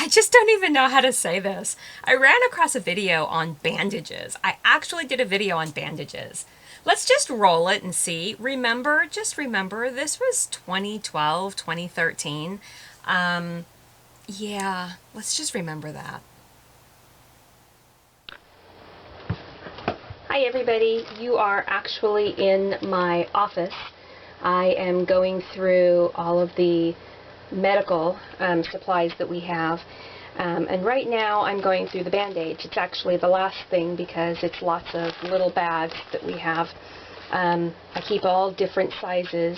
I just don't even know how to say this. I ran across a video on bandages. I actually did a video on bandages. Let's just roll it and see. Just remember, this was 2012, 2013. Yeah, let's just remember that. Hi everybody, you are actually in my office. I am going through all of the medical supplies that we have, and right now I'm going through the Band-Aids. It's actually the last thing because it's lots of little bags that we have. I keep all different sizes.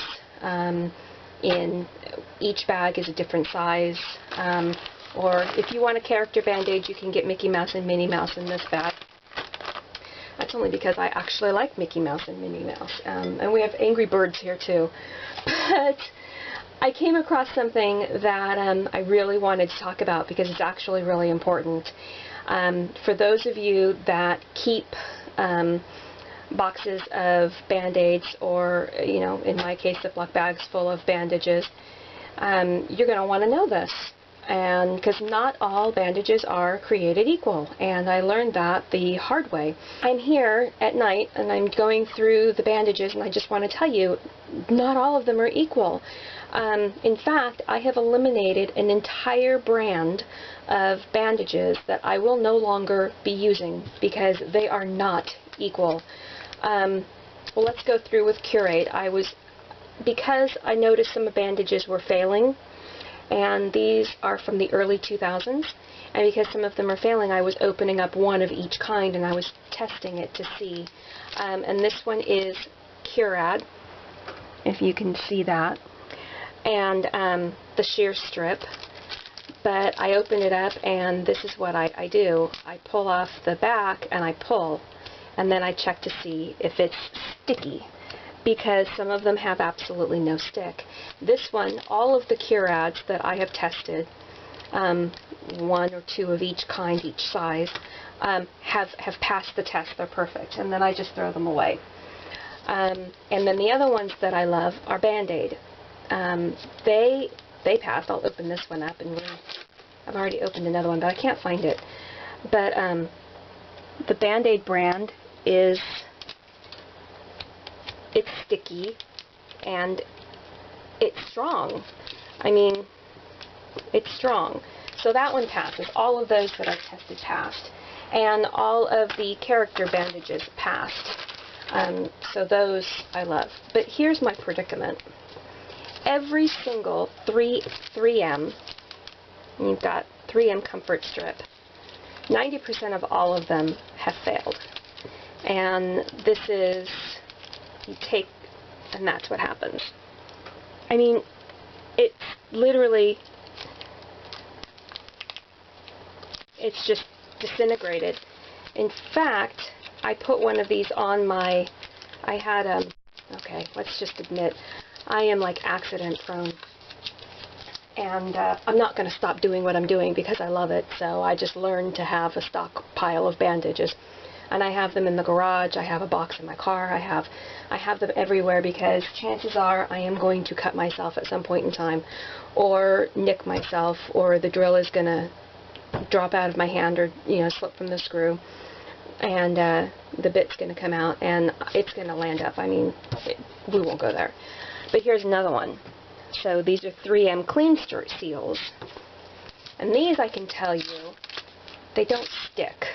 In each bag is a different size, or if you want a character Band-Aid, you can get Mickey Mouse and Minnie Mouse in this bag. That's only because I actually like Mickey Mouse and Minnie Mouse, and we have Angry Birds here too. But I came across something that I really wanted to talk about because it's actually really important. For those of you that keep boxes of Band-Aids, or, you know, in my case, Ziploc bags full of bandages, you're going to want to know this. And because not all bandages are created equal, and I learned that the hard way. I'm here at night and I'm going through the bandages, and I just want to tell you, not all of them are equal. In fact, I have eliminated an entire brand of bandages that I will no longer be using because they are not equal. Well, let's go through with Curad. Because I noticed some bandages were failing, and these are from the early 2000s, and because some of them are failing, I was opening up one of each kind and I was testing it to see. And this one is Curad, if you can see that, and the shear strip. But I open it up and this is what I do. I pull off the back and I pull, and then I check to see if it's sticky, because some of them have absolutely no stick. This one, all of the Curads that I have tested, one or two of each kind, each size, have passed the test. They're perfect, and then I just throw them away. And then the other ones that I love are Band-Aid. They passed. I'll open this one up, and I've already opened another one, but I can't find it. But the Band-Aid brand it's sticky and it's strong. I mean, it's strong. So that one passes. All of those that I've tested passed. And all of the character bandages passed. So those I love. But here's my predicament. Every single 3M, you've got 3M comfort strip, 90% of all of them have failed. And this is, you take, and that's what happens. I mean, it's literally, it's just disintegrated. In fact, I put one of these on my, I had okay, let's just admit, I am like accident prone. And I'm not going to stop doing what I'm doing because I love it, so I just learned to have a stockpile of bandages. And I have them in the garage, I have a box in my car, I have them everywhere, because chances are I am going to cut myself at some point in time, or nick myself, or the drill is going to drop out of my hand, or, you know, slip from the screw, and the bit's going to come out, and it's going to land up. I mean, we won't go there. But here's another one. So these are 3M Clean Seals, and these, I can tell you, they don't stick.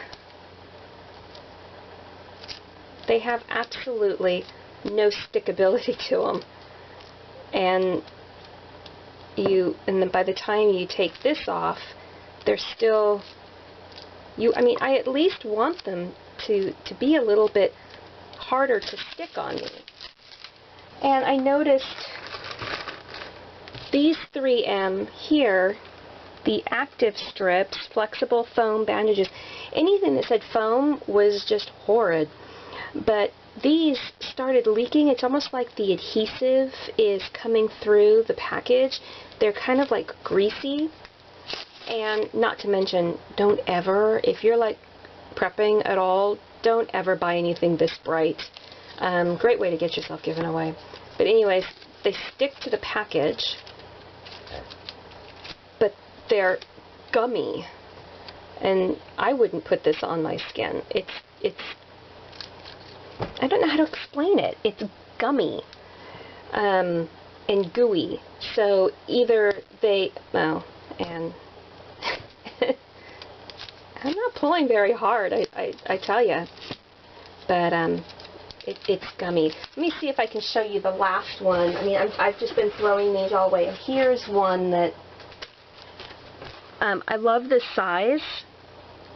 They have absolutely no stickability to them, and then by the time you take this off, they're still, I mean, I at least want them to be a little bit harder to stick on me. And I noticed these 3M here, the active strips, flexible foam bandages, anything that said foam was just horrid. But these started leaking. It's almost like the adhesive is coming through the package. They're kind of like greasy. And not to mention, don't ever, if you're like prepping at all, don't ever buy anything this bright. Great way to get yourself given away. But anyways, they stick to the package, but they're gummy. And I wouldn't put this on my skin. It's I don't know how to explain it. It's gummy and gooey. So either they, oh, and I'm not pulling very hard, I tell you. But it's gummy. Let me see if I can show you the last one. I mean, I've just been throwing these all away. Here's one that I love this size.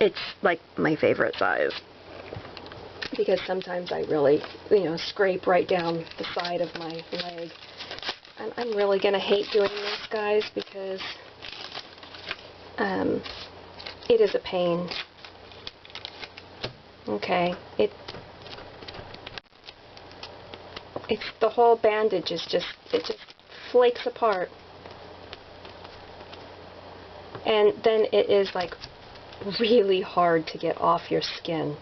It's like my favorite size, because sometimes I really, scrape right down the side of my leg. I'm really going to hate doing this, guys, because it is a pain. Okay, it's the whole bandage is just flakes apart. And then it is like really hard to get off your skin.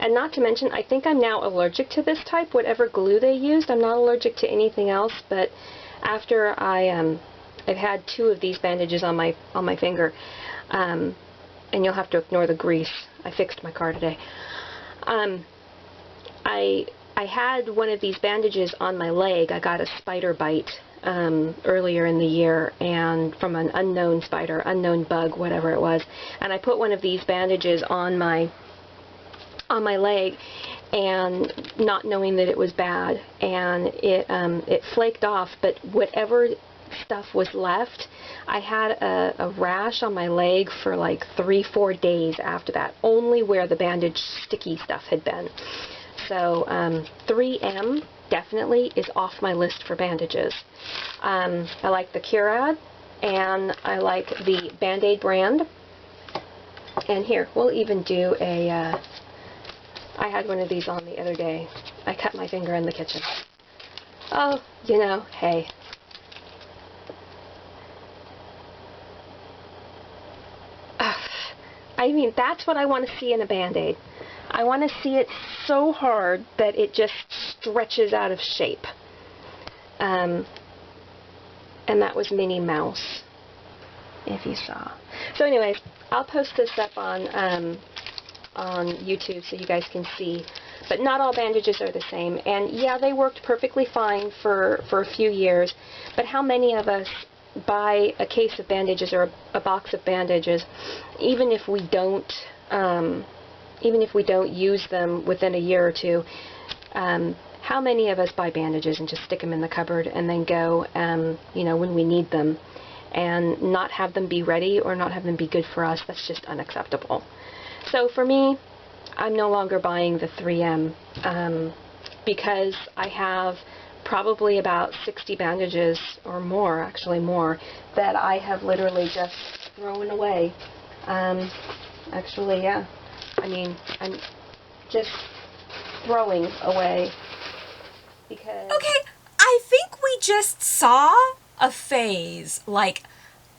And not to mention, I think I'm now allergic to this type, whatever glue they used. I'm not allergic to anything else, but after I've had 2 of these bandages on my finger, and you'll have to ignore the grease. I fixed my car today. I had one of these bandages on my leg. I got a spider bite earlier in the year, and from an unknown spider, unknown bug, whatever it was. And I put one of these bandages on my leg, and not knowing that it was bad, and it flaked off. But whatever stuff was left, I had a rash on my leg for like 3-4 days after that, only where the bandage sticky stuff had been. So 3M definitely is off my list for bandages. I like the Curad, and I like the Band-Aid brand. And here, we'll even do a, I had one of these on the other day. I cut my finger in the kitchen. Oh, hey. I mean, that's what I want to see in a Band-Aid. I want to see it so hard that it just stretches out of shape. And that was Minnie Mouse, if you saw. So anyways, I'll post this up on YouTube so you guys can see. But not all bandages are the same. And yeah, they worked perfectly fine for a few years. But how many of us buy a case of bandages or a box of bandages, even if we don't use them within a year or two? How many of us buy bandages and just stick them in the cupboard and then go, when we need them, and not have them be ready or not have them be good for us? That's just unacceptable. So for me, I'm no longer buying the 3M because I have probably about 60 bandages or more, actually more, that I have literally just thrown away. Actually, yeah. I mean, I'm just throwing away because... Okay, I think we just saw a phase. Like,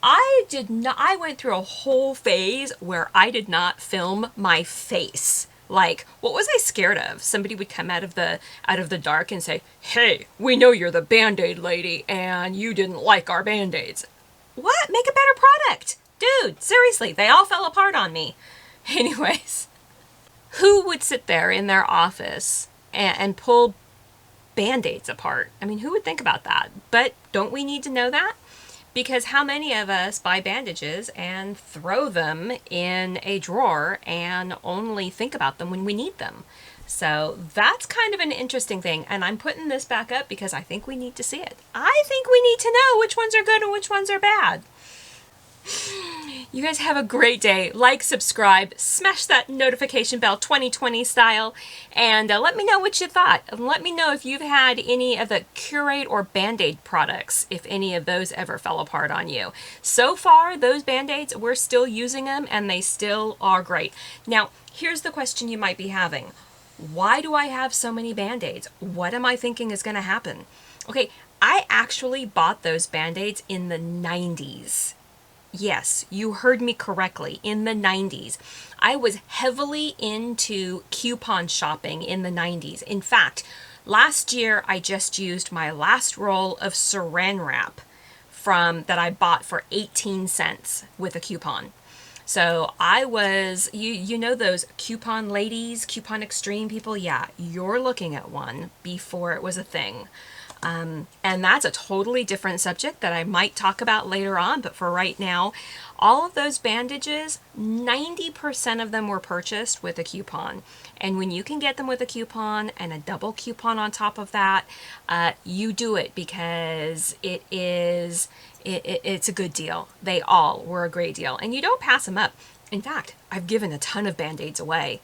I went through a whole phase where I did not film my face. Like, what was I scared of? Somebody would come out of the dark and say, "Hey, we know you're the Band-Aid lady and you didn't like our Band-Aids." What? Make a better product. Dude, seriously, they all fell apart on me. Anyways, who would sit there in their office and pull Band-Aids apart? I mean, who would think about that? But don't we need to know that? Because how many of us buy bandages and throw them in a drawer and only think about them when we need them? So that's kind of an interesting thing. And I'm putting this back up because I think we need to see it. I think we need to know which ones are good and which ones are bad. You guys have a great day. Like, subscribe, smash that notification bell 2020 style, and let me know what you thought. And let me know if you've had any of the Curad or Band-Aid products, if any of those ever fell apart on you. So far, those Band-Aids, we're still using them, and they still are great. Now, here's the question you might be having. Why do I have so many Band-Aids? What am I thinking is going to happen? Okay, I actually bought those Band-Aids in the 90s. Yes, you heard me correctly, in the 90s. I was heavily into coupon shopping in the 90s. In fact, last year I just used my last roll of saran wrap from that I bought for 18 cents with a coupon. So I was, you know those coupon ladies, coupon extreme people? Yeah, you're looking at one before it was a thing. And that's a totally different subject that I might talk about later on. But for right now, all of those bandages, 90% of them were purchased with a coupon. And when you can get them with a coupon and a double coupon on top of that, you do it because it's a good deal. They all were a great deal. And you don't pass them up. In fact, I've given a ton of Band-Aids away.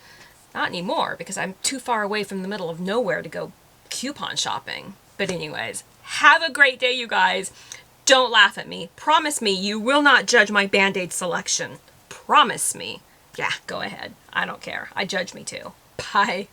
Not anymore because I'm too far away from the middle of nowhere to go coupon shopping. But anyways, have a great day, you guys. Don't laugh at me. Promise me you will not judge my Band-Aid selection. Promise me. Yeah, go ahead. I don't care. I judge me too. Bye.